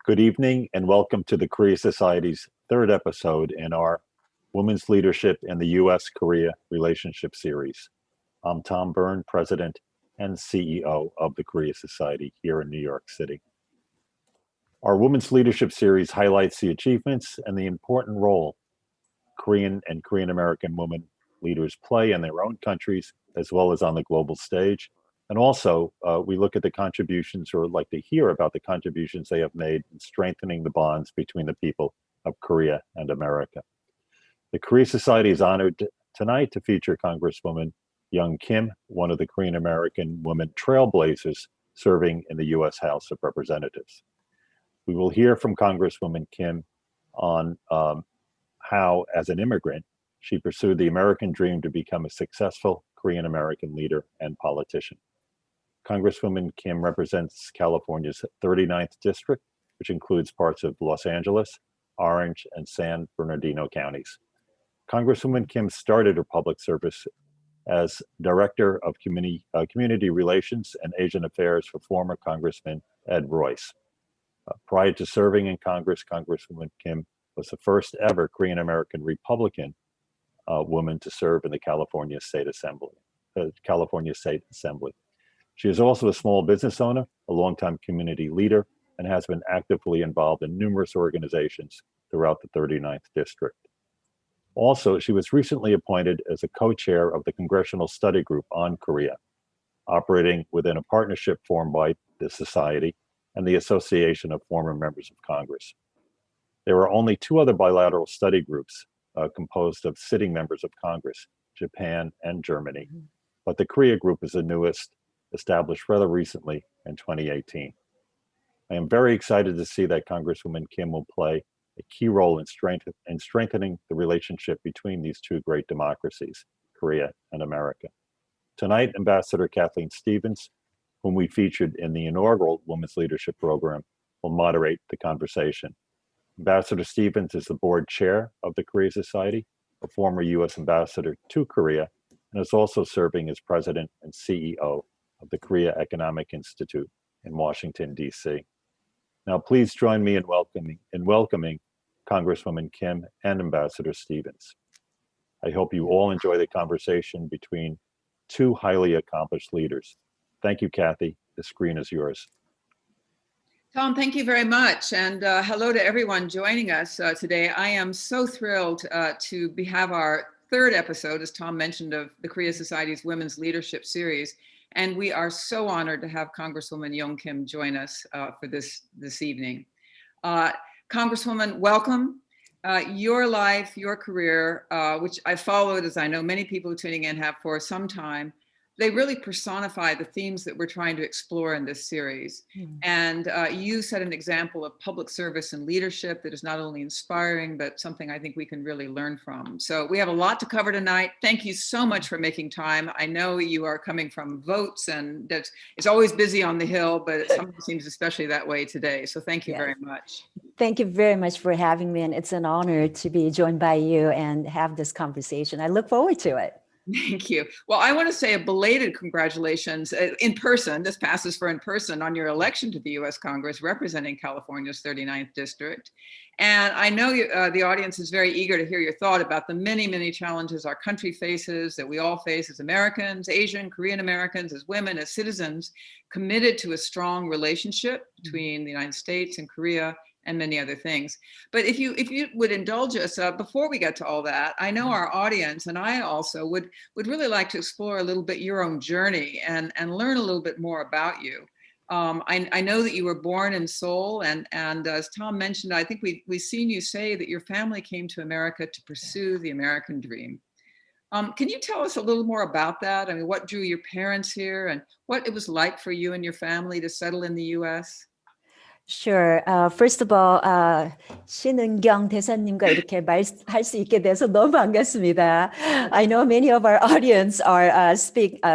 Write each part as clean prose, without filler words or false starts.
Good evening and welcome to the Korea Society's third episode in our Women's Leadership in the U.S.-Korea Relationship Series. I'm Tom Byrne, President and CEO of the Korea Society here in New York City. Our Women's Leadership Series highlights the achievements and the important role Korean and Korean American women leaders play in their own countries as well as on the global stage. And also, we look at the contributions, or like to hear about the contributions they have made in strengthening the bonds between the people of Korea and America. The Korea Society is honored tonight to feature Congresswoman Young Kim, one of the Korean American women trailblazers serving in the U.S. House of Representatives. We will hear from Congresswoman Kim on how, as an immigrant, she pursued the American dream to become a successful Korean American leader and politician. Congresswoman Kim represents California's 39th district, which includes parts of Los Angeles, Orange, and San Bernardino counties. Congresswoman Kim started her public service as Director of Community Relations and Asian Affairs for former Congressman Ed Royce. Prior to serving in Congress, Congresswoman Kim was the first ever Korean American Republican woman to serve in the California State Assembly. She is also a small business owner, a longtime community leader, and has been actively involved in numerous organizations throughout the 39th district. Also, she was recently appointed as a co-chair of the Congressional Study Group on Korea, operating within a partnership formed by the Society and the Association of Former Members of Congress. There are only two other bilateral study groups composed of sitting members of Congress, Japan and Germany, but the Korea group is the newest, established rather recently in 2018. I am very excited to see that Congresswoman Kim will play a key role in strengthening the relationship between these two great democracies, Korea and America. Tonight, Ambassador Kathleen Stephens, whom we featured in the inaugural Women's Leadership Program, will moderate the conversation. Ambassador Stephens is the board chair of the Korea Society, a former U.S. ambassador to Korea, and is also serving as president and CEO of the Korea Economic Institute in Washington, D.C. Now, please join me in welcoming Congresswoman Kim and Ambassador Stephens. I hope you all enjoy the conversation between two highly accomplished leaders. Thank you, Kathy. The screen is yours. Tom, thank you very much. And hello to everyone joining us today. I am so thrilled to have our third episode, as Tom mentioned, of the Korea Society's Women's Leadership Series. And we are so honored to have Congresswoman Young Kim join us for this evening. Congresswoman, welcome. Your life, your career, which I followed, as I know many people tuning in have for some time, they really personify the themes that we're trying to explore in this series. And you set an example of public service and leadership that is not only inspiring, but something I think we can really learn from. So we have a lot to cover tonight. Thank you so much for making time. I know you are coming from votes, and it's always busy on the Hill, but it sometimes seems especially that way today. So thank you very much. Thank you very much for having me. And it's an honor to be joined by you and have this conversation. I look forward to it. Thank you. Well, I want to say a belated congratulations in person. This passes for in person on your election to the U.S. Congress representing California's 39th district. And I know the audience is very eager to hear your thought about the many, many challenges our country faces, that we all face as Americans, Asian, Korean Americans, as women, as citizens, committed to a strong relationship between the United States and Korea, and many other things. But if you would indulge us, before we get to all that, I know our audience and I also would really like to explore a little bit your own journey and learn a little bit more about you. I know that you were born in Seoul, and as Tom mentioned, I think we've seen you say that your family came to America to pursue the American dream. Can you tell us a little more about that? I mean, what drew your parents here and what it was like for you and your family to settle in the U.S.? Sure. First of all, 신은경 대사님과 이렇게 말할 수 있게 돼서 너무 반갑습니다. I know many of our audience are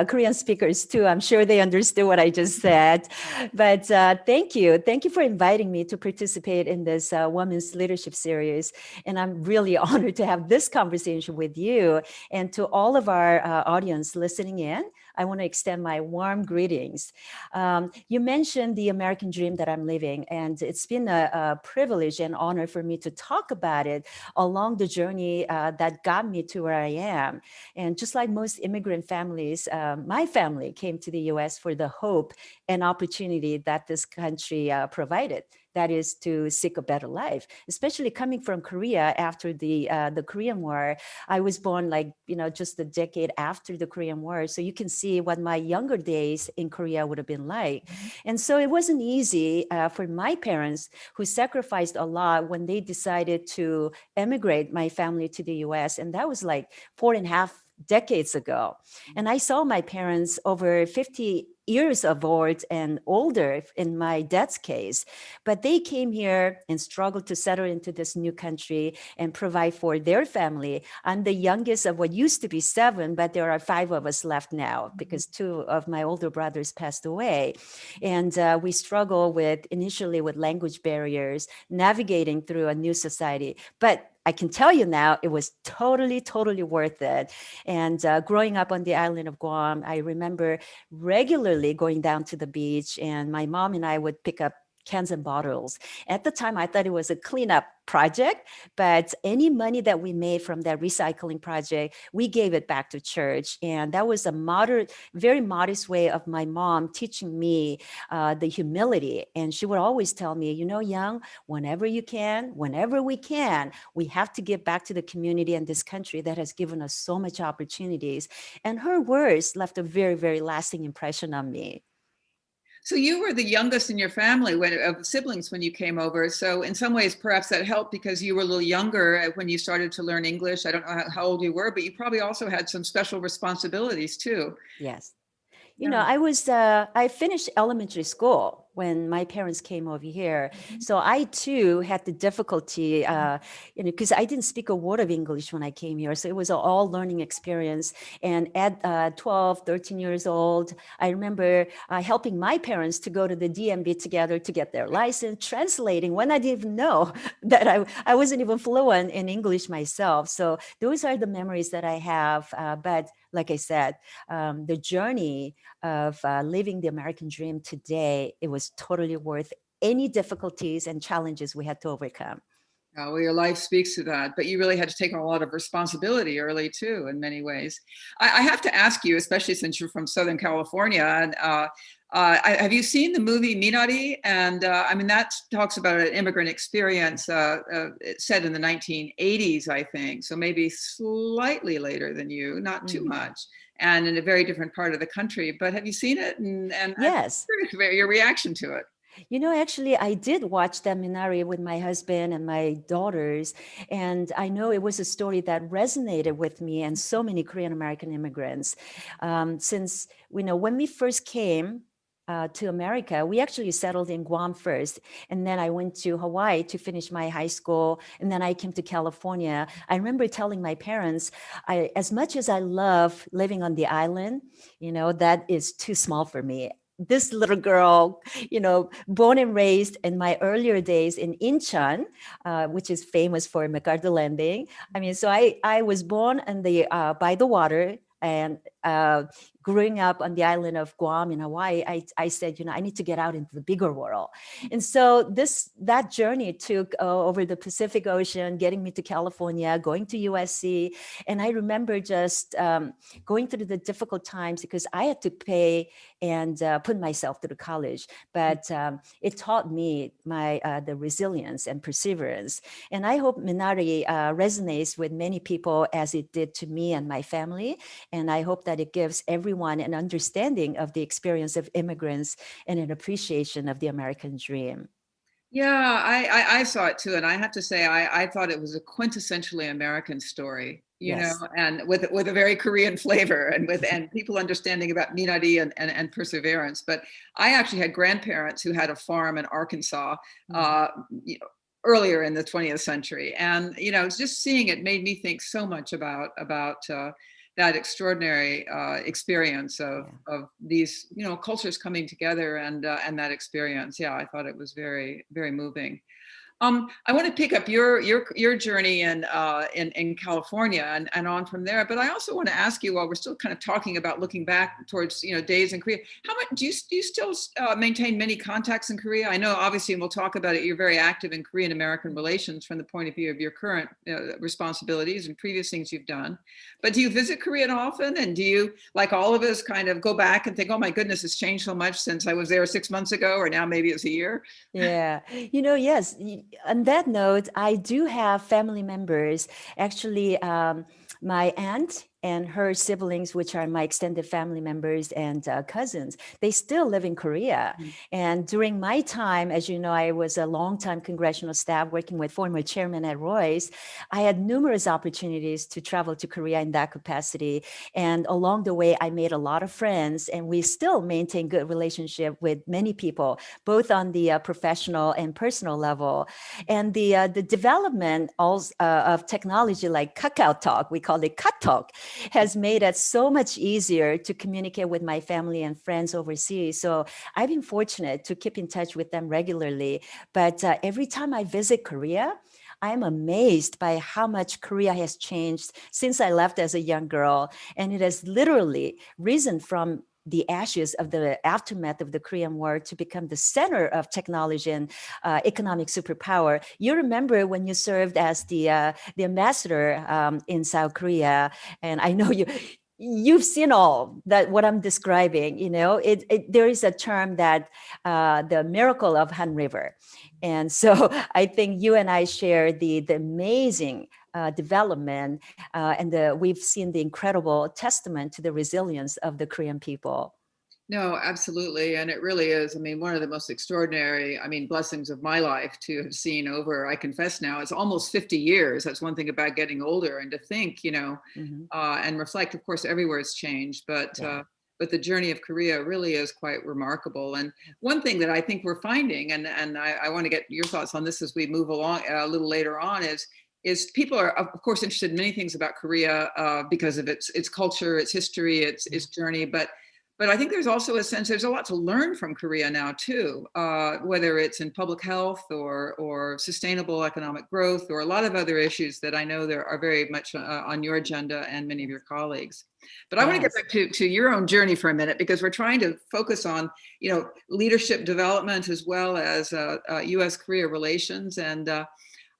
Korean speakers too. I'm sure they understood what I just said. But thank you. Thank you for inviting me to participate in this Women's Leadership Series. And I'm really honored to have this conversation with you and to all of our audience listening in. I want to extend my warm greetings. You mentioned the American dream that I'm living, and it's been a privilege and honor for me to talk about it along the journey that got me to where I am. And just like most immigrant families, my family came to the US for the hope and opportunity that this country provided. That is to seek a better life, especially coming from Korea after the Korean War. I was born just a decade after the Korean War. So you can see what my younger days in Korea would have been like. And so it wasn't easy for my parents, who sacrificed a lot when they decided to emigrate my family to the US. And that was like 4.5 decades ago. And I saw my parents over 50 years of old and older in my dad's case, but they came here and struggled to settle into this new country and provide for their family. I'm the youngest of what used to be 7, but there are 5 of us left now because 2 of my older brothers passed away. And we struggle initially with language barriers, navigating through a new society. But I can tell you now, it was totally, totally worth it. And growing up on the island of Guam, I remember regularly going down to the beach, and my mom and I would pick up cans and bottles. At the time, I thought it was a cleanup project, but any money that we made from that recycling project, we gave it back to church. And that was a moderate, very modest way of my mom teaching me the humility. And she would always tell me, Young, whenever you can, whenever we can, we have to give back to the community and this country that has given us so much opportunities. And her words left a very, very lasting impression on me. So you were the youngest in your family of siblings when you came over. So in some ways, perhaps that helped because you were a little younger when you started to learn English. I don't know how old you were, but you probably also had some special responsibilities too. Yes. Yeah. I finished elementary school when my parents came over here. So I too had the difficulty, because I didn't speak a word of English when I came here. So it was an all learning experience. And at 12, 13 years old, I remember helping my parents to go to the DMV together to get their license, translating when I didn't even know that I wasn't even fluent in English myself. So those are the memories that I have. But like I said, the journey of living the American dream today, it was totally worth any difficulties and challenges we had to overcome. Well, your life speaks to that, but you really had to take on a lot of responsibility early too, in many ways. I have to ask you, especially since you're from Southern California, and have you seen the movie Minari? And I mean, that talks about an immigrant experience set in the 1980s, I think. So maybe slightly later than you, not too much, and in a very different part of the country. But have you seen it? And Yes. I'm curious your reaction to it. Actually, I did watch that Minari with my husband and my daughters. And I know it was a story that resonated with me and so many Korean American immigrants. Since, when we first came to America, we actually settled in Guam first. And then I went to Hawaii to finish my high school. And then I came to California. I remember telling my parents, as much as I love living on the island, that is too small for me. This little girl, born and raised in my earlier days in Incheon, which is famous for MacArthur Landing. I mean, so I was born by the water, and growing up on the island of Guam in Hawaii, I said, I need to get out into the bigger world. And so that journey took over the Pacific Ocean, getting me to California, going to USC. And I remember just going through the difficult times because I had to pay and put myself through college. But it taught me the resilience and perseverance. And I hope Minari resonates with many people as it did to me and my family. And I hope that it gives everyone an understanding of the experience of immigrants and an appreciation of the American dream. Yeah, I saw it too, and I have to say I thought it was a quintessentially American story, Yes. and with a very Korean flavor, and people understanding about minari and perseverance. But I actually had grandparents who had a farm in Arkansas, earlier in the 20th century, and just seeing it made me think so much about that extraordinary experience of these cultures coming together and that experience. Yeah, I thought it was very, very moving. I want to pick up your journey in California and on from there. But I also want to ask you, while we're still kind of talking about looking back towards days in Korea, how much do you still maintain many contacts in Korea? I know, obviously, and we'll talk about it, you're very active in Korean American relations from the point of view of your current responsibilities and previous things you've done. But do you visit Korea often? And do you, like all of us, kind of go back and think, oh my goodness, it's changed so much since I was there 6 months ago, or now maybe it's a year? Yeah, yes. On that note, I do have family members. Actually, my aunt and her siblings, which are my extended family members and cousins, they still live in Korea. And during my time, as you know, I was a longtime congressional staff working with former chairman Ed Royce. I had numerous opportunities to travel to Korea in that capacity. And along the way, I made a lot of friends, and we still maintain good relationship with many people, both on the professional and personal level. And the development also, of technology like Kakao Talk, we call it Kat Talk, has made it so much easier to communicate with my family and friends overseas. So I've been fortunate to keep in touch with them regularly. But every time I visit Korea, I'm amazed by how much Korea has changed since I left as a young girl. And it has literally risen from the ashes of the aftermath of the Korean War to become the center of technology and economic superpower. You remember when you served as the ambassador in South Korea, and I know you've seen all that what I'm describing. There is a term that the miracle of Han River, and so I think you and I share the amazing development, and we've seen the incredible testament to the resilience of the Korean people. No, absolutely. And it really is. I mean, one of the most extraordinary, blessings of my life to have seen over, I confess now, it's almost 50 years. That's one thing about getting older, and to think, and reflect, of course, everywhere it's changed. But the journey of Korea really is quite remarkable. And one thing that I think we're finding, and I want to get your thoughts on this as we move along a little later on, is people are, of course, interested in many things about Korea because of its culture, its history, its journey. But I think there's also a sense there's a lot to learn from Korea now too, whether it's in public health or sustainable economic growth or a lot of other issues that I know there are very much on your agenda and many of your colleagues. But I want to get back to your own journey for a minute, because we're trying to focus on leadership development as well as U.S.-Korea relations. And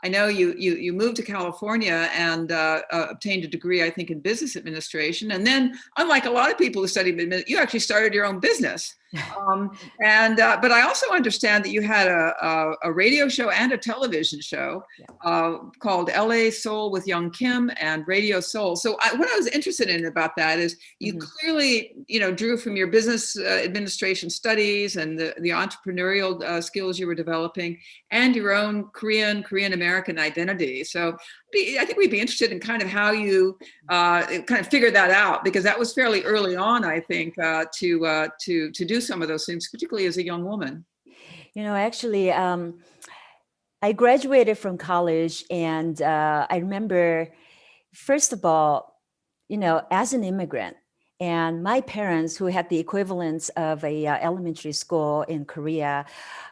I know you moved to California and obtained a degree, I think, in business administration. And then, unlike a lot of people who study, you actually started your own business. But I also understand that you had a radio show and a television show called LA Soul with Young Kim and Radio Soul. So what I was interested in about that is you clearly, drew from your business administration studies and the entrepreneurial skills you were developing and your own Korean American identity. So I think we'd be interested in kind of how you kind of figured that out, because that was fairly early on, I think, to do some of those things, particularly as a young woman. Actually, I graduated from college, and I remember, first of all, as an immigrant, and my parents, who had the equivalence of a elementary school in Korea,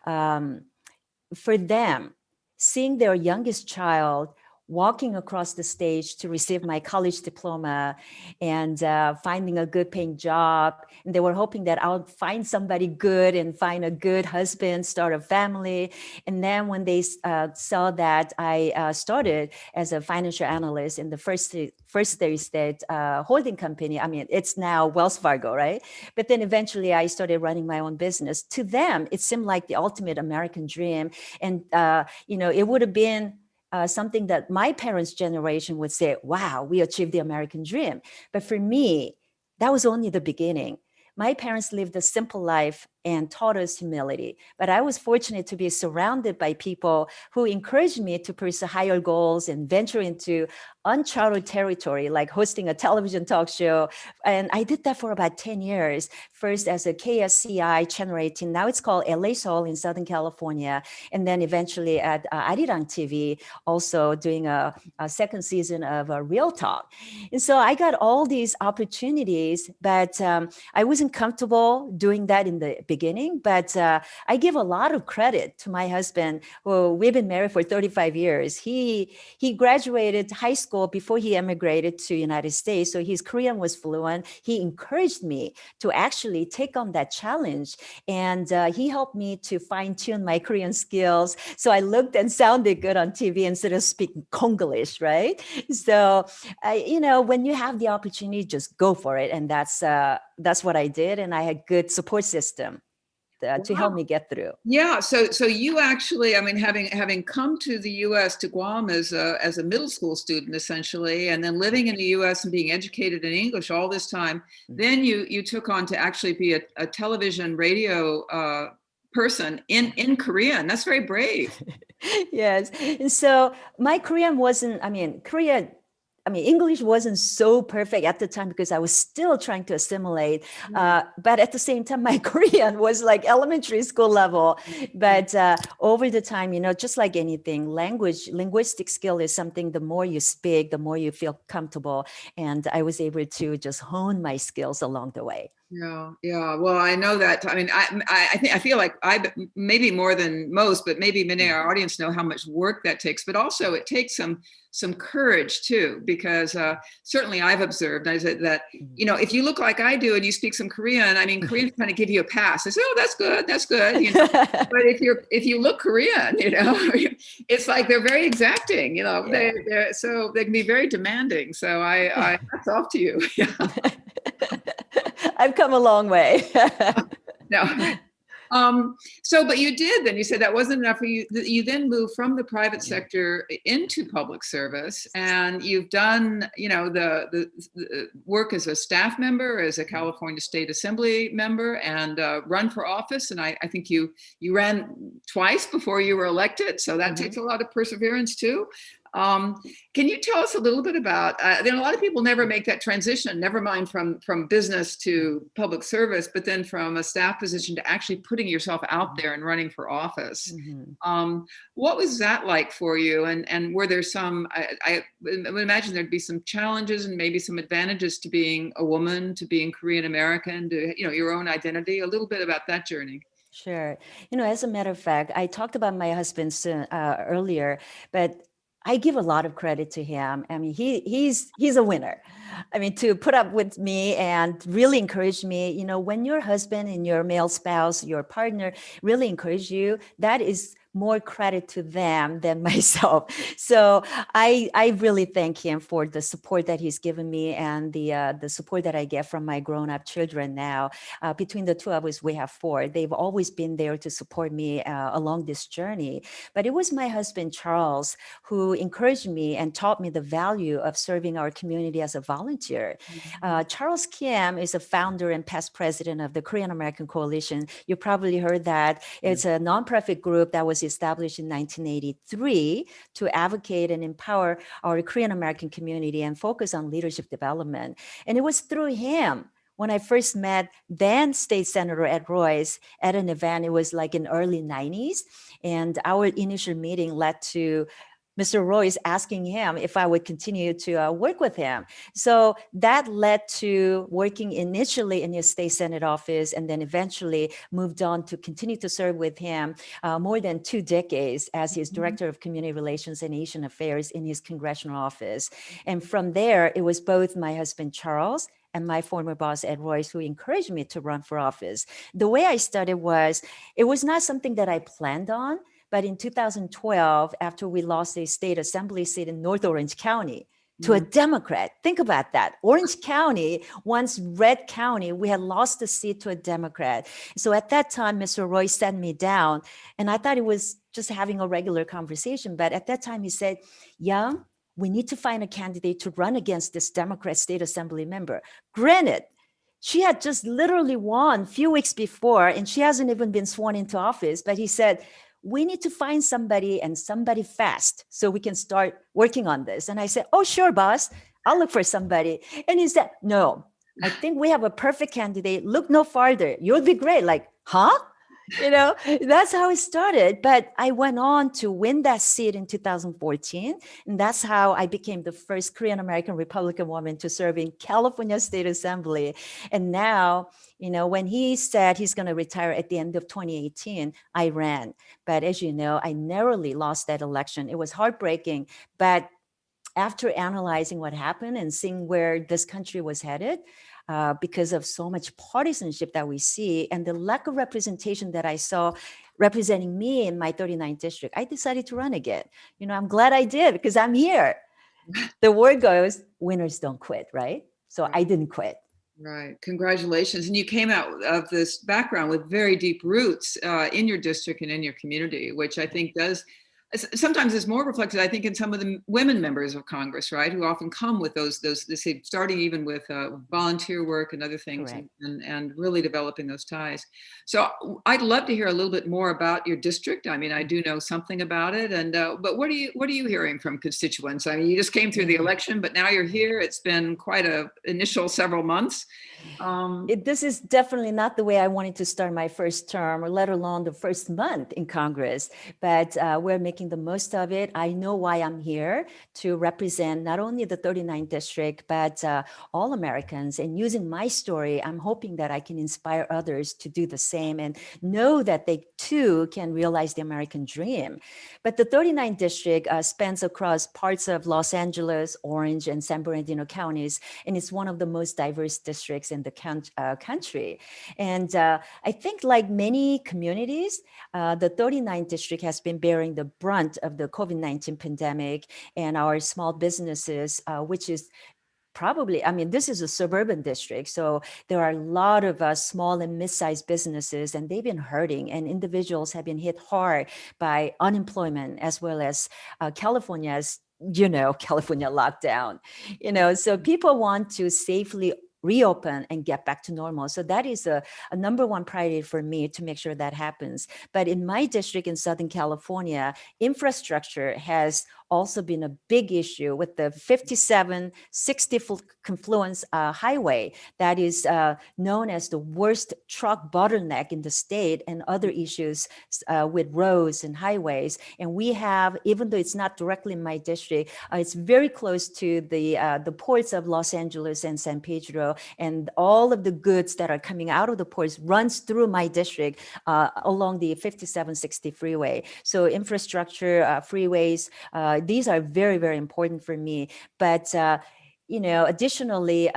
for them, seeing their youngest child walking across the stage to receive my college diploma and finding a good paying job. And they were hoping that I'll find somebody good and find a good husband, start a family. And then when they saw that I started as a financial analyst in the First State holding company, it's now Wells Fargo, right? But then eventually I started running my own business. To them, it seemed like the ultimate American dream. And, it would have been something that my parents' generation would say, wow, we achieved the American dream. But for me, that was only the beginning. My parents lived a simple life and taught us humility. But I was fortunate to be surrounded by people who encouraged me to pursue higher goals and venture into uncharted territory, like hosting a television talk show. And I did that for about 10 years, first as a KSCI Channel 18, now it's called LA Soul in Southern California. And then eventually at Arirang TV, also doing a second season of Real Talk. And so I got all these opportunities, but I wasn't comfortable doing that in the beginning, but I give a lot of credit to my husband. Who we've been married for 35 years. He graduated high school before he emigrated to United States, so his Korean was fluent. He encouraged me to actually take on that challenge, and he helped me to fine tune my Korean skills, so I looked and sounded good on TV instead of speaking Congolish, right? So, when you have the opportunity, just go for it, and that's what I did, and I had good support system to help me get through. Yeah. So you actually, I mean, having come to the U.S. to Guam as a middle school student, essentially, and then living in the U.S. and being educated in English all this time, then you took on to actually be a television radio person in Korean. That's very brave. Yes. And so my Korean English wasn't so perfect at the time because I was still trying to assimilate. But at the same time, my Korean was like elementary school level. But over the time, just like anything, linguistic skill is something, the more you speak, the more you feel comfortable. And I was able to just hone my skills along the way. Yeah. Well, I know that. I mean, I feel like maybe more than most, but maybe many of our audience know how much work that takes. But also, it takes some courage too, because certainly I've observed that if you look like I do and you speak some Korean, I mean, Koreans kind of give you a pass. They say, "Oh, that's good. But if you look Korean, it's like they're very exacting. They can be very demanding. So I hats off to you. Yeah. I've come a long way. No. But you did, then you said that wasn't enough for you. You then moved from the private sector into public service, and you've done, the work as a staff member, as a California State Assembly member, and run for office. And I think you ran twice before you were elected. So that takes a lot of perseverance too. Can you tell us a little bit about, a lot of people never make that transition, never mind from business to public service, but then from a staff position to actually putting yourself out there and running for office. What was that like for you? And were there some, I would imagine there'd be some challenges and maybe some advantages to being a woman, to being Korean American, to, your own identity, a little bit about that journey. Sure. As a matter of fact, I talked about my husband earlier, but I give a lot of credit to him. I mean, he's a winner. I mean, to put up with me and really encourage me, when your husband and your male spouse, your partner really encourage you, that is more credit to them than myself. So I really thank him for the support that he's given me and the support that I get from my grown-up children now. Between the two of us, we have 4. They've always been there to support me along this journey. But it was my husband, Charles, who encouraged me and taught me the value of serving our community as a volunteer. Charles Kim is a founder and past president of the Korean American Coalition. You probably heard that. It's a nonprofit group that was established in 1983 to advocate and empower our Korean American community and focus on leadership development. And it was through him when I first met then State Senator Ed Royce at an event. It was like in early 90s. And our initial meeting led to Mr. Royce asking him if I would continue to work with him. So that led to working initially in his state Senate office, and then eventually moved on to continue to serve with him more than 2 decades as his Director of Community Relations and Asian Affairs in his congressional office. And from there, it was both my husband, Charles, and my former boss, Ed Royce, who encouraged me to run for office. The way I started it was not something that I planned on. But in 2012, after we lost a state assembly seat in North Orange County to a Democrat, think about that. Orange County, once red county, we had lost the seat to a Democrat. So at that time, Mr. Royce sat me down, and I thought it was just having a regular conversation. But at that time, he said, Young, we need to find a candidate to run against this Democrat state assembly member. Granted, she had just literally won a few weeks before, and she hasn't even been sworn into office. But he said, we need to find somebody, and somebody fast, so we can start working on this. And I said, oh, sure, boss, I'll look for somebody. And he said, no, I think we have a perfect candidate. Look no farther. You'll be great. Like, huh? That's how it started. But I went on to win that seat in 2014. And that's how I became the first Korean American Republican woman to serve in California State Assembly. And now, when he said he's going to retire at the end of 2018, I ran. But as you know, I narrowly lost that election. It was heartbreaking. But after analyzing what happened and seeing where this country was headed, because of so much partisanship that we see and the lack of representation that I saw representing me in my 39th district, I decided to run again. I'm glad I did because I'm here. The word goes, winners don't quit, right? So I didn't quit. Right. Congratulations. And you came out of this background with very deep roots in your district and in your community, which I think sometimes is more reflected, I think, in some of the women members of Congress, right, who often come with those starting even with volunteer work and other things, and really developing those ties. So I'd love to hear a little bit more about your district. I mean, I do know something about it, and but what are you hearing from constituents? I mean, you just came through the election, but now you're here. It's been quite a initial several months. This is definitely not the way I wanted to start my first term, or let alone the first month in Congress. But we're making the most of it. I know why I'm here, to represent not only the 39th district, but all Americans. And using my story, I'm hoping that I can inspire others to do the same and know that they too can realize the American dream. But the 39th district spans across parts of Los Angeles, Orange, and San Bernardino counties, and it's one of the most diverse districts in the country. And I think, like many communities, the 39th district has been bearing the brunt of the COVID-19 pandemic, and our small businesses, which is probably, this is a suburban district, so there are a lot of small and mid-sized businesses, and they've been hurting, and individuals have been hit hard by unemployment, as well as California's, California lockdown. So people want to safely reopen and get back to normal. So that is a number one priority for me, to make sure that happens. But in my district in Southern California, infrastructure has also been a big issue with the 5760 confluence highway that is known as the worst truck bottleneck in the state, and other issues with roads and highways. And we have, even though it's not directly in my district, it's very close to the ports of Los Angeles and San Pedro, and all of the goods that are coming out of the ports runs through my district along the 5760 freeway. So infrastructure, freeways, these are very, very important for me. But, additionally,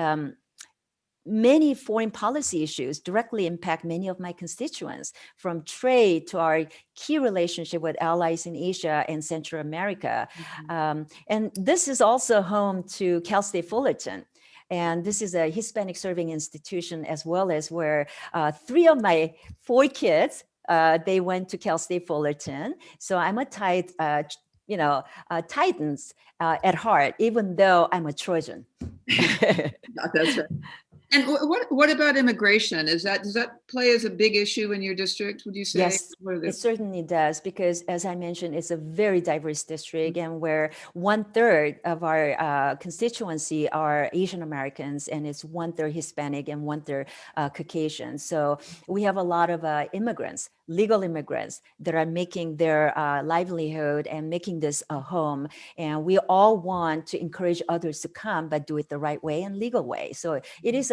many foreign policy issues directly impact many of my constituents, from trade to our key relationship with allies in Asia and Central America. And this is also home to Cal State Fullerton. And this is a Hispanic serving institution, as well as where 3 of my 4 kids, they went to Cal State Fullerton. So I'm a Titans at heart, even though I'm a Trojan. That's right. And what about immigration? Does that play as a big issue in your district, would you say? Yes, it certainly does, because as I mentioned, it's a very diverse district, and where 1/3 of our constituency are Asian Americans, and it's 1/3 Hispanic and 1/3 Caucasian. So we have a lot of immigrants, legal immigrants, that are making their livelihood and making this a home. And we all want to encourage others to come, but do it the right way and legal way. So it is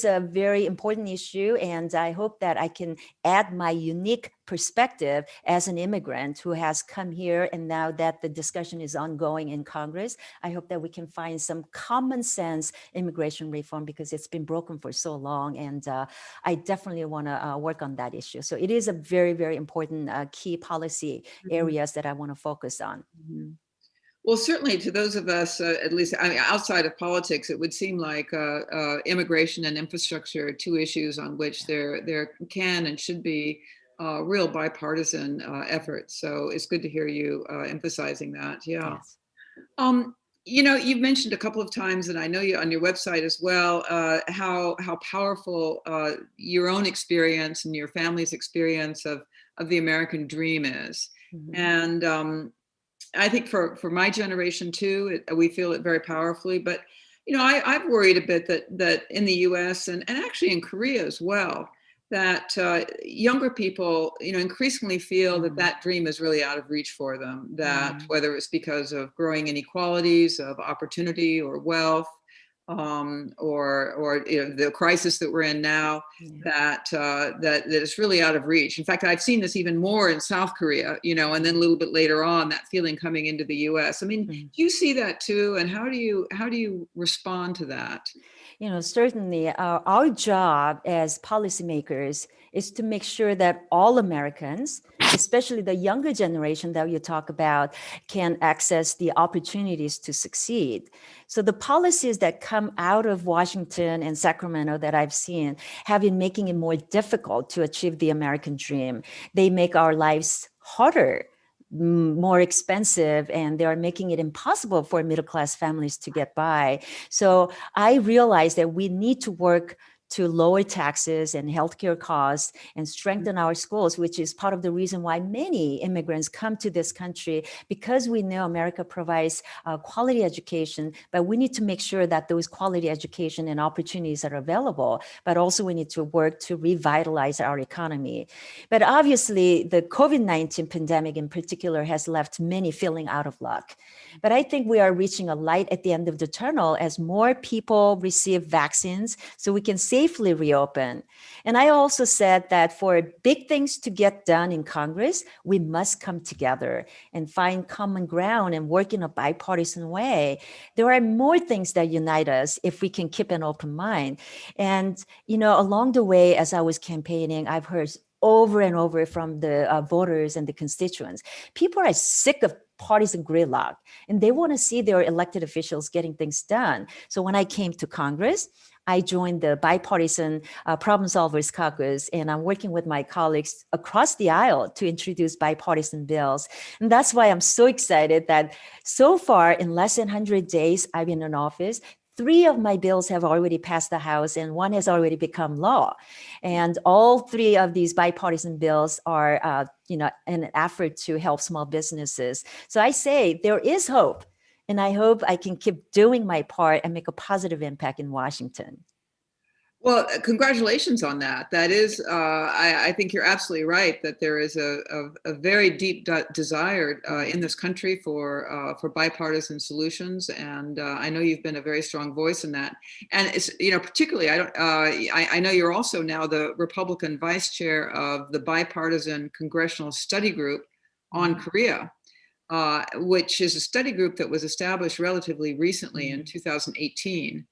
a very important issue, and I hope that I can add my unique perspective as an immigrant who has come here. And now that the discussion is ongoing in Congress, I hope that we can find some common sense immigration reform, because it's been broken for so long. And I definitely want to work on that issue. So it is a very, very important key policy areas that I want to focus on. Well, certainly to those of us, at least outside of politics, it would seem like immigration and infrastructure are 2 issues on which there can and should be real bipartisan efforts. So it's good to hear you emphasizing that. Yeah. Yes. You've mentioned a couple of times, and I know you on your website as well, how powerful your own experience and your family's experience of the American dream is. And I think for my generation too, we feel it very powerfully. But I've worried a bit that in the U.S. and actually in Korea as well, that younger people, increasingly feel that that dream is really out of reach for them, that whether it's because of growing inequalities of opportunity or wealth, or the crisis that we're in now, that it's really out of reach. In fact, I've seen this even more in South Korea, and then a little bit later on, that feeling coming into the U.S. I mean, do you see that too? And how do you respond to that? Certainly our job as policymakers is to make sure that all Americans, especially the younger generation that you talk about, can access the opportunities to succeed. So the policies that come out of Washington and Sacramento that I've seen have been making it more difficult to achieve the American dream. They make our lives harder, more expensive, and they are making it impossible for middle-class families to get by. So I realized that we need to work to lower taxes and healthcare costs and strengthen our schools, which is part of the reason why many immigrants come to this country, because we know America provides quality education, but we need to make sure that those quality education and opportunities are available, but also we need to work to revitalize our economy. But obviously the COVID-19 pandemic in particular has left many feeling out of luck. But I think we are reaching a light at the end of the tunnel as more people receive vaccines so we can safely reopen. And I also said that for big things to get done in Congress, we must come together and find common ground and work in a bipartisan way. There are more things that unite us if we can keep an open mind. And, along the way, as I was campaigning, I've heard over and over from the voters and the constituents, people are sick of partisan gridlock, and they want to see their elected officials getting things done. So when I came to Congress, I joined the Bipartisan Problem Solvers Caucus, and I'm working with my colleagues across the aisle to introduce bipartisan bills. And that's why I'm so excited that so far, in less than 100 days I've been in office, 3 of my bills have already passed the House and 1 has already become law. And all 3 of these bipartisan bills are, an effort to help small businesses. So I say there is hope, and I hope I can keep doing my part and make a positive impact in Washington. Well, congratulations on that. That is, I think you're absolutely right that there is a very deep desire in this country for bipartisan solutions, and I know you've been a very strong voice in that. And it's particularly I know you're also now the Republican vice chair of the bipartisan Congressional Study Group on Korea, which is a study group that was established relatively recently in 2018.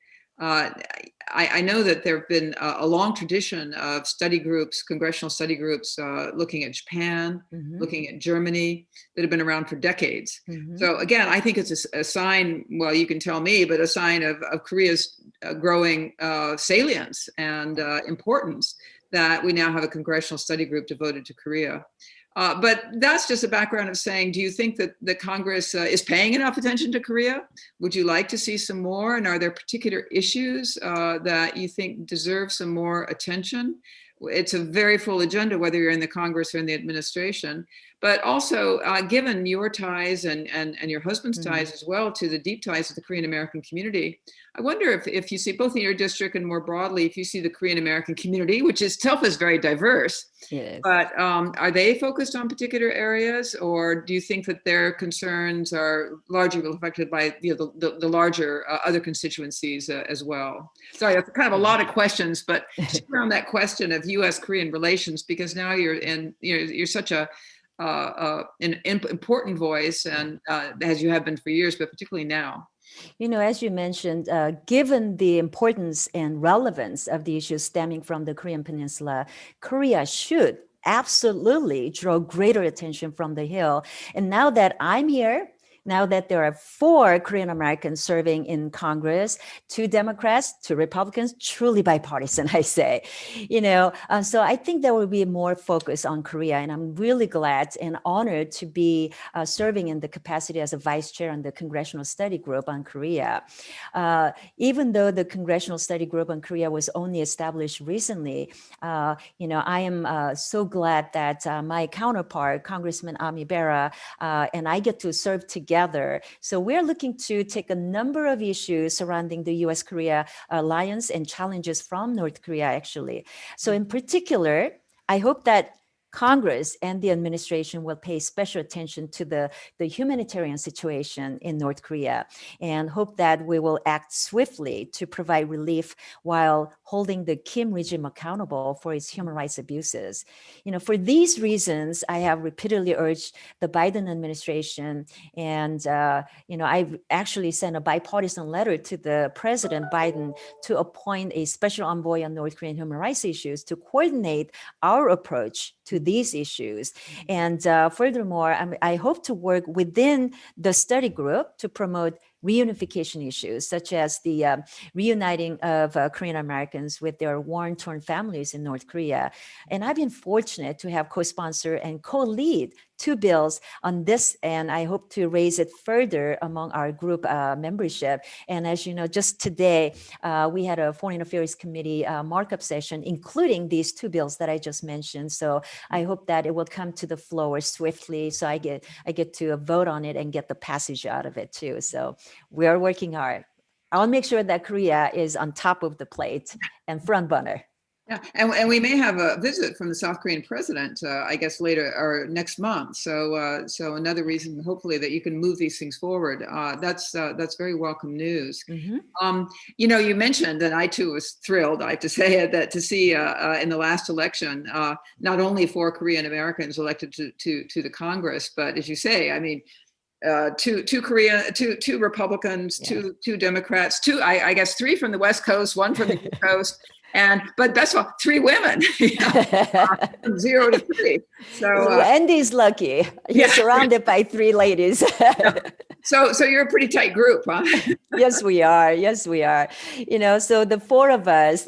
I know that there have been a long tradition of study groups, congressional study groups, looking at Japan, looking at Germany, that have been around for decades. So again, I think it's a sign, well, you can tell me, but a sign of Korea's growing salience and importance that we now have a congressional study group devoted to Korea. But that's just a background of saying, do you think that the Congress is paying enough attention to Korea? Would you like to see some more? And are there particular issues that you think deserve some more attention? It's a very full agenda, whether you're in the Congress or in the administration. But also, given your ties and your husband's ties as well to the deep ties of the Korean American community, I wonder if you see, both in your district and more broadly, if you see the Korean American community, which itself is very diverse, yes. But are they focused on particular areas, or do you think that their concerns are largely affected by the larger other constituencies as well? Sorry, that's kind of a lot of questions, but just around that question of U.S.-Korean relations, because now you're such an important voice, and as you have been for years, but particularly now. As you mentioned, given the importance and relevance of the issues stemming from the Korean Peninsula, Korea should absolutely draw greater attention from the Hill. And now that I'm here, now that there are 4 Korean Americans serving in Congress, 2 Democrats, 2 Republicans, truly bipartisan, I say. So I think there will be more focus on Korea, and I'm really glad and honored to be serving in the capacity as a vice chair on the Congressional Study Group on Korea. Even though the Congressional Study Group on Korea was only established recently, I am so glad that my counterpart, Congressman Ami Bera, and I get to serve together together. So we're looking to take a number of issues surrounding the U.S.-Korea alliance and challenges from North Korea, actually. So in particular, I hope that Congress and the administration will pay special attention to the humanitarian situation in North Korea, and hope that we will act swiftly to provide relief while holding the Kim regime accountable for its human rights abuses. For these reasons, I have repeatedly urged the Biden administration, and I've actually sent a bipartisan letter to the President Biden to appoint a special envoy on North Korean human rights issues to coordinate our approach to these issues. And furthermore, I hope to work within the study group to promote reunification issues, such as the reuniting of Korean Americans with their war-torn families in North Korea. And I've been fortunate to have co-sponsor and co-lead 2 bills on this, and I hope to raise it further among our group membership. And as you know, just today, we had a Foreign Affairs Committee markup session, including these 2 bills that I just mentioned. So I hope that it will come to the floor swiftly, so I get to vote on it and get the passage out of it too. So we are working hard. I'll make sure that Korea is on top of the plate and front runner. Yeah, and we may have a visit from the South Korean president, I guess later or next month. So another reason, hopefully, that you can move these things forward. That's very welcome news. Mm-hmm. You mentioned, and I too was thrilled, I have to say it, that to see in the last election, not only 4 Korean Americans elected to the Congress, but as you say, I mean, two Republicans, Yeah. two Democrats, I guess 3 from the West Coast, 1 from the East Coast. But that's all 3 women, from 0 to 3. So Andy's lucky. He's surrounded by 3 ladies. So you're a pretty tight group, huh? Yes, we are. So the 4 of us,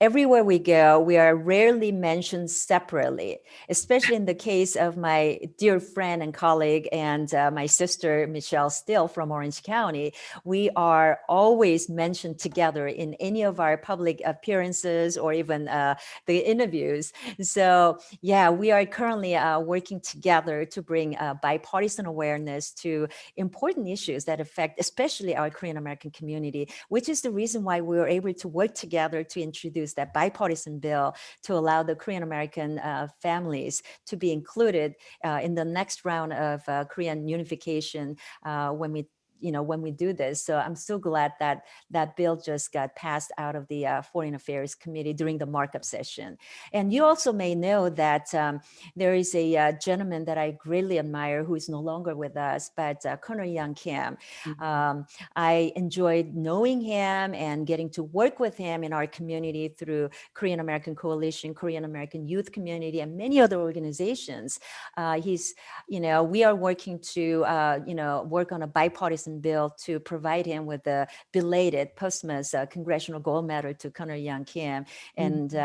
everywhere we go, we are rarely mentioned separately, especially in the case of my dear friend and colleague and my sister, Michelle Still from Orange County. We are always mentioned together in any of our public appearances or even the interviews. So yeah, we are currently working together to bring bipartisan awareness to important issues that affect especially our Korean American community, which is the reason why we were able to work together to introduce that bipartisan bill to allow the Korean American families to be included in the next round of Korean unification when we do this. So I'm so glad that that bill just got passed out of the Foreign Affairs Committee during the markup session. And you also may know that there is a gentleman that I greatly admire who is no longer with us, but Colonel Young Kim. Mm-hmm. I enjoyed knowing him and getting to work with him in our community through Korean American Coalition, Korean American Youth Community, and many other organizations. We are working to, work on a bipartisan bill to provide him with a belated posthumous Congressional Gold Medal to Colonel Young Kim. And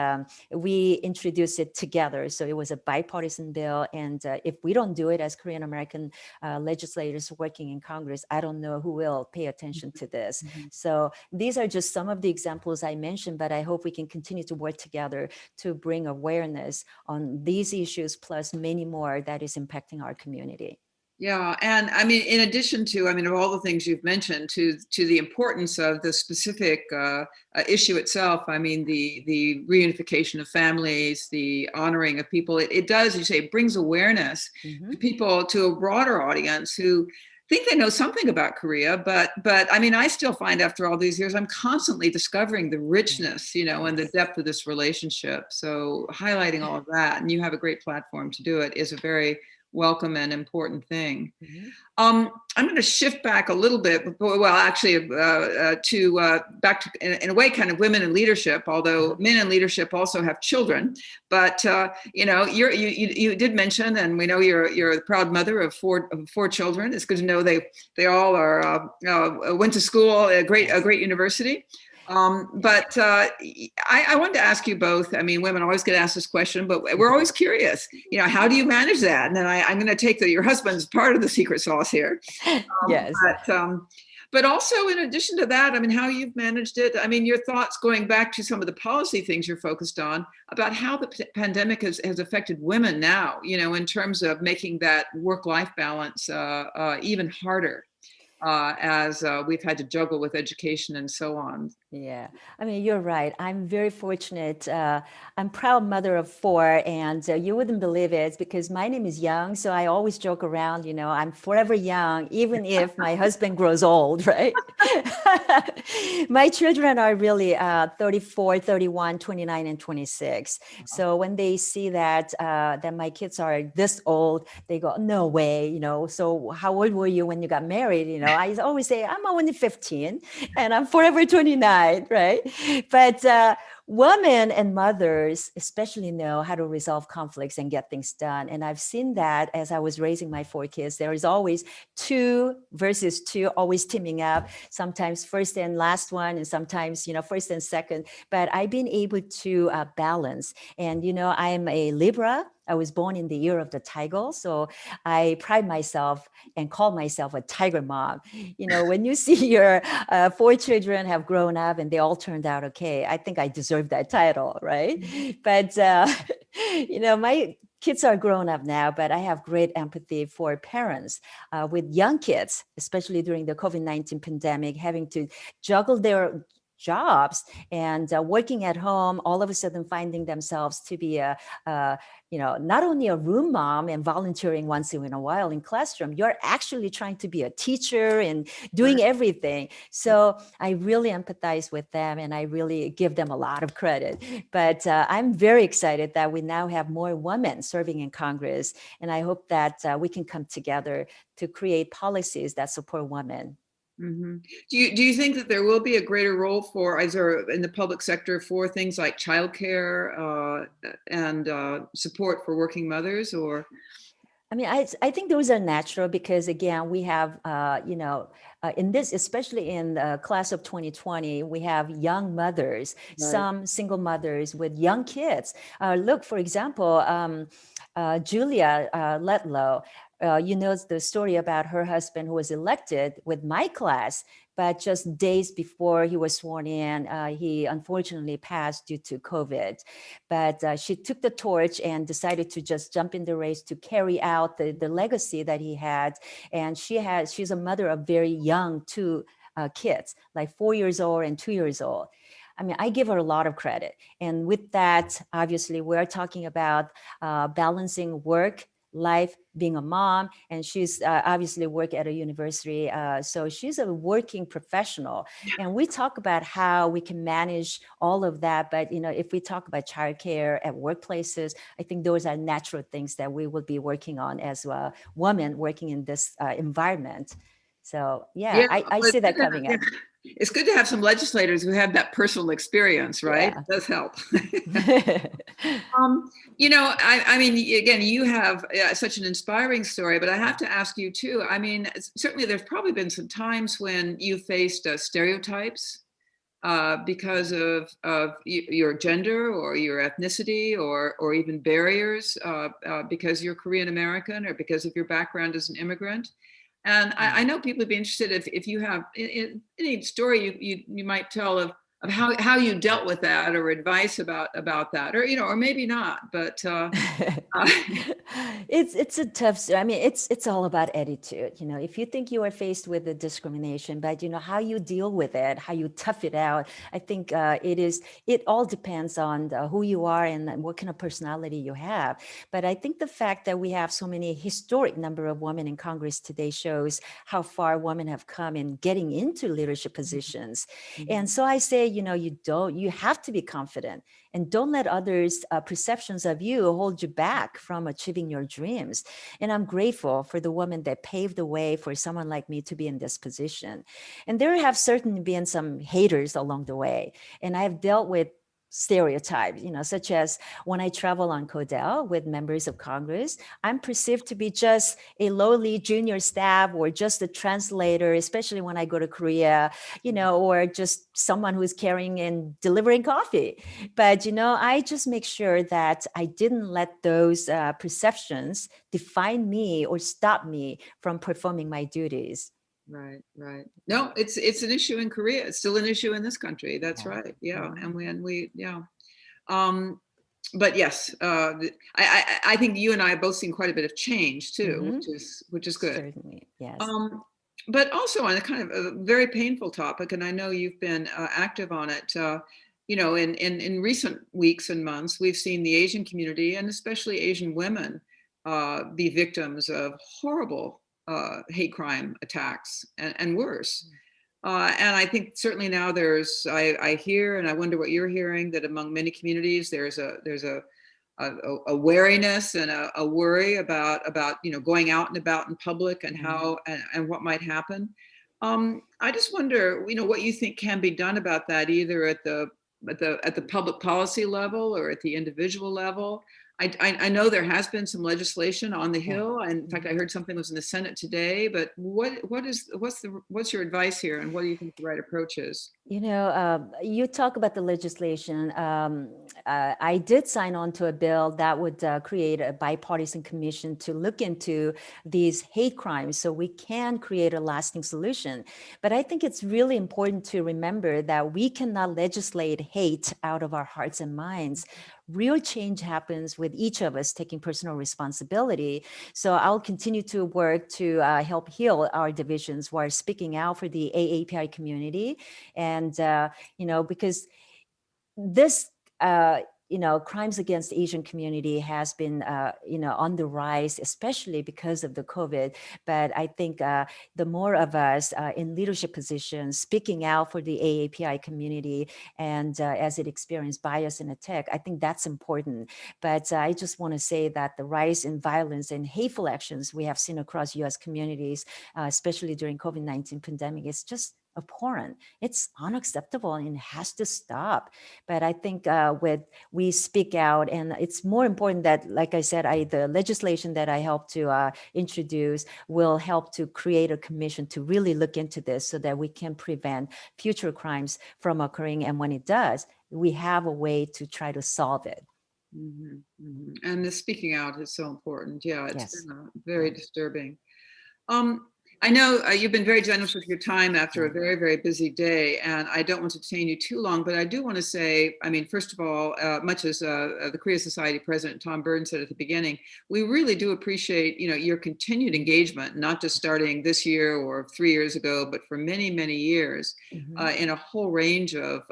we introduced it together. So it was a bipartisan bill. And if we don't do it as Korean American legislators working in Congress, I don't know who will pay attention to this. So these are just some of the examples I mentioned, but I hope we can continue to work together to bring awareness on these issues, plus many more that is impacting our community. Yeah, and I mean, in addition to, of all the things you've mentioned, to the importance of the specific issue itself, I mean, the reunification of families, the honoring of people, it does, you say, brings awareness to people, to a broader audience who think they know something about Korea, but I mean, I still find after all these years, I'm constantly discovering the richness, and the depth of this relationship. So highlighting all of that, and you have a great platform to do it, is a very welcome and important thing. I'm going to shift back a little bit, well, actually, back to, in a way, kind of women in leadership, although men in leadership also have children. But, you did mention, and we know you're a proud mother of four children. It's good to know they all are went to school at a great university. But I wanted to ask you both. I mean, women always get asked this question, but we're always curious, how do you manage that? And then I'm going to take that your husband's part of the secret sauce here. Yes. But also, in addition to that, I mean, how you've managed it. I mean, your thoughts going back to some of the policy things you're focused on about how the pandemic has affected women now, in terms of making that work-life balance even harder as we've had to juggle with education and so on. Yeah, I mean, you're right. I'm very fortunate. I'm proud mother of four, and you wouldn't believe it because my name is Young. So I always joke around, I'm forever young, even if my husband grows old, right? My children are really 34, 31, 29, and 26. So when they see that my kids are this old, they go, no way, so how old were you when you got married? I always say, I'm only 15 and I'm forever 29, right? But women and mothers especially know how to resolve conflicts and get things done. And I've seen that as I was raising my four kids. There is always two versus two, always teaming up, sometimes first and last one, and sometimes, first and second. But I've been able to balance. And, I'm a Libra. I was born in the year of the tiger. So I pride myself and call myself a tiger mom. When you see your four children have grown up and they all turned out okay, I think I deserve that title, right? But, my kids are grown up now, but I have great empathy for parents with young kids, especially during the COVID-19 pandemic, having to juggle their jobs and working at home, all of a sudden finding themselves to be not only a room mom and volunteering once in a while in classroom, you're actually trying to be a teacher and doing everything. So I really empathize with them and I really give them a lot of credit. But I'm very excited that we now have more women serving in Congress. And I hope that we can come together to create policies that support women. Mm-hmm. Do you think that there will be a greater role for either in the public sector for things like childcare and support for working mothers, or? I mean, I think those are natural because again, we have in this, especially in the class of 2020, we have young mothers, Right. Some single mothers with young kids. Look, for example, Julia Ludlow. The story about her husband who was elected with my class, but just days before he was sworn in, he unfortunately passed due to COVID. But she took the torch and decided to just jump in the race to carry out the legacy that he had. And she's a mother of very young two kids, like 4 years old and 2 years old. I mean, I give her a lot of credit. And with that, obviously, we're talking about balancing work, life, being a mom, and she's obviously work at a university. So she's a working professional. And we talk about how we can manage all of that. But, if we talk about childcare at workplaces, I think those are natural things that we will be working on as a woman working in this environment. So, yeah, I see that coming up. It's good to have some legislators who have that personal experience, right? Yeah. It does help. I mean, again, you have such an inspiring story, but I have to ask you too. I mean, certainly there's probably been some times when you faced stereotypes because of your gender or your ethnicity or even barriers because you're Korean American or because of your background as an immigrant. And I know people would be interested if you have any story you might tell of how you dealt with that or advice about that, or maybe not, but it's a tough. I mean, it's all about attitude. If you think you are faced with the discrimination, but how you deal with it, how you tough it out. I think it all depends on who you are and what kind of personality you have. But I think the fact that we have so many historic number of women in Congress today shows how far women have come in getting into leadership positions. Mm-hmm. And so I say, you have to be confident and don't let others' perceptions of you hold you back from achieving your dreams. And I'm grateful for the woman that paved the way for someone like me to be in this position. And there have certainly been some haters along the way. And I've dealt with stereotypes, such as when I travel on Codel with members of Congress, I'm perceived to be just a lowly junior staff or just a translator, especially when I go to Korea, or just someone who's carrying and delivering coffee. But, I just make sure that I didn't let those perceptions define me or stop me from performing my duties. Right, right. No, it's an issue in Korea. It's still an issue in this country. That's Yeah. right. Yeah, Mhm. and yeah. Um, but yes, I think you and I have both seen quite a bit of change too, Mhm. which is good. Certainly, yes. Um, but also on a kind of a very painful topic, and I know you've been active on it. In recent weeks and months, we've seen the Asian community and especially Asian women be victims of horrible hate crime attacks and worse. And I think certainly now I hear, and I wonder what you're hearing, that among many communities there's a wariness and a worry about going out and about in public and how and what might happen. I just wonder what you think can be done about that, either at the public policy level or at the individual level. I know there has been some legislation on the Yeah. Hill, and in fact I heard something was in the Senate today. But what's your advice here, and what do you think the right approach is? You talk about the legislation. I did sign on to a bill that would create a bipartisan commission to look into these hate crimes so we can create a lasting solution. But I think it's really important to remember that we cannot legislate hate out of our hearts and minds. Real change happens with each of us taking personal responsibility. So I'll continue to work to help heal our divisions while speaking out for the AAPI community. And, because this, crimes against the Asian community has been, on the rise, especially because of the COVID. But I think the more of us in leadership positions speaking out for the AAPI community and as it experienced bias and attack, I think that's important. But I just want to say that the rise in violence and hateful actions we have seen across U.S. communities, especially during COVID-19 pandemic, is just abhorrent. It's unacceptable and it has to stop. But I think we speak out, and it's more important that, like I said, the legislation that I helped to introduce will help to create a commission to really look into this so that we can prevent future crimes from occurring. And when it does, we have a way to try to solve it. And the speaking out is so important. Yeah, it's Yes. been very disturbing. I know you've been very generous with your time after a very, very busy day, and I don't want to detain you too long, but I do want to say, I mean, first of all, much as the Korea Society President Tom Byrne said at the beginning, we really do appreciate, your continued engagement, not just starting this year or 3 years ago, but for many, many years, in a whole range of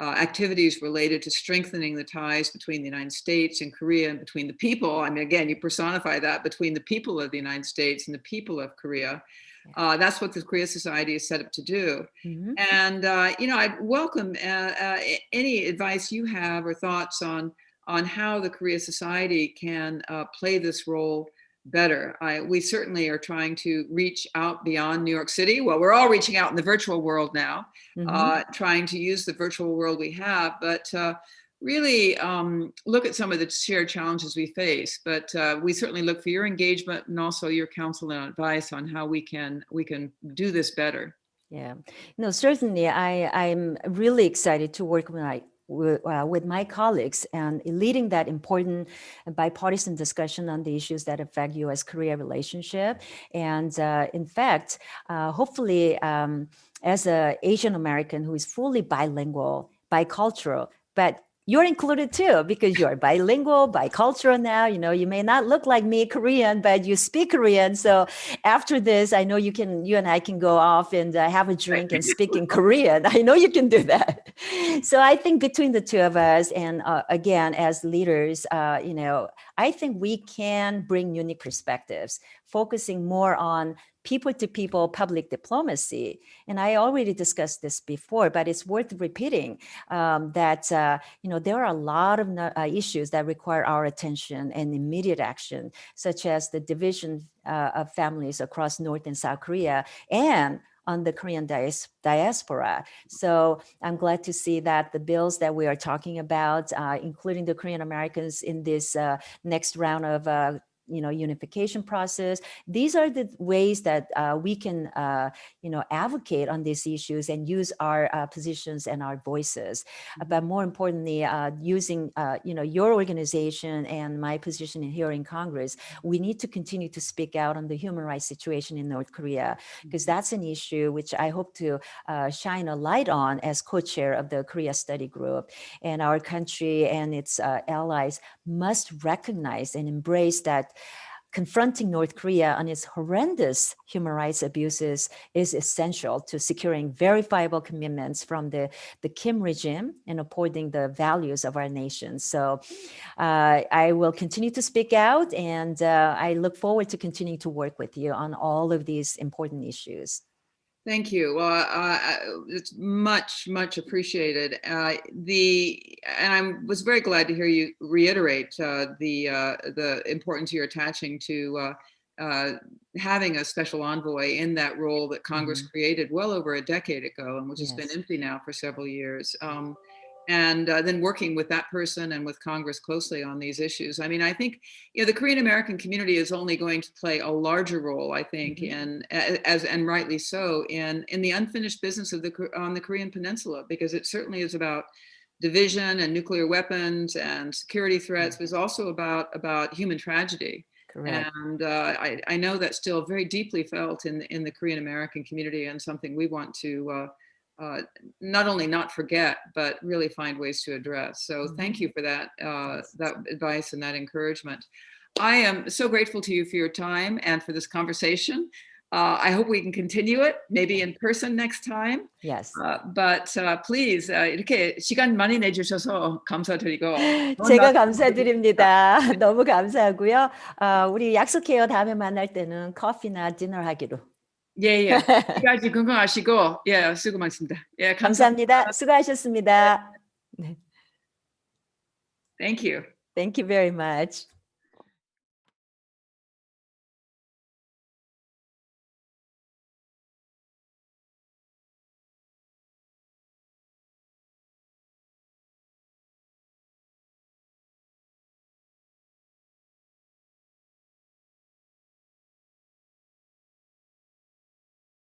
activities related to strengthening the ties between the United States and Korea, and between the people. I mean, again, you personify that, between the people of the United States and the people of Korea. That's what the Korea Society is set up to do. And, I'd welcome any advice you have or thoughts on how the Korea Society can play this role better. We certainly are trying to reach out beyond New York City. Well, we're all reaching out in the virtual world now, trying to use the virtual world we have, but really look at some of the shared challenges we face. But we certainly look for your engagement and also your counsel and advice on how we can do this better. Yeah, no, certainly. I'm really excited to work with my colleagues and leading that important bipartisan discussion on the issues that affect U.S.-Korea relationship. And in fact, hopefully, as an Asian American who is fully bilingual, bicultural, but you're included too, because you're bilingual, bicultural now. You may not look like me, Korean, but you speak Korean. So after this, I know you and I can go off and have a drink and speak in Korean. I know you can do that. So I think between the two of us, and again, as leaders, I think we can bring unique perspectives, focusing more on people-to-people public diplomacy. And I already discussed this before, but it's worth repeating that there are a lot of issues that require our attention and immediate action, such as the division of families across North and South Korea and on the Korean diaspora. So I'm glad to see that the bills that we are talking about, including the Korean Americans in this next round of unification process. These are the ways that we can, advocate on these issues and use our positions and our voices. But more importantly, using, your organization and my position here in Congress, we need to continue to speak out on the human rights situation in North Korea, because that's an issue which I hope to shine a light on as co-chair of the Korea Study Group. And our country and its allies must recognize and embrace that confronting North Korea on its horrendous human rights abuses is essential to securing verifiable commitments from the Kim regime and upholding the values of our nation. So I will continue to speak out, and I look forward to continuing to work with you on all of these important issues. Thank you. Well, it's much, much appreciated. And I was very glad to hear you reiterate the importance you're attaching to having a special envoy in that role that Congress created well over a decade ago, and which has been empty now for several years. And then working with that person and with Congress closely on these issues. I mean, I think the Korean American community is only going to play a larger role, I think, and rightly so, in the unfinished business of on the Korean Peninsula, because it certainly is about division and nuclear weapons and security threats, but it's also about human tragedy. Correct. And I know that's still very deeply felt in the Korean American community, and something we want to not only not forget, but really find ways to address. So thank you for that advice and that encouragement. I am so grateful to you for your time and for this conversation. I hope we can continue it, maybe in person next time. Yes. But please, 이렇게 시간 많이 내주셔서 감사드리고. 제가 감사드립니다. 너무 감사하고요. 우리 약속해요. 다음에 만날 때는 커피나 디너 하기로. 예. 지금까지 건강하시고, 예, 수고 많습니다. 예, 감사합니다. 수고하셨습니다. Thank you. Thank you very much.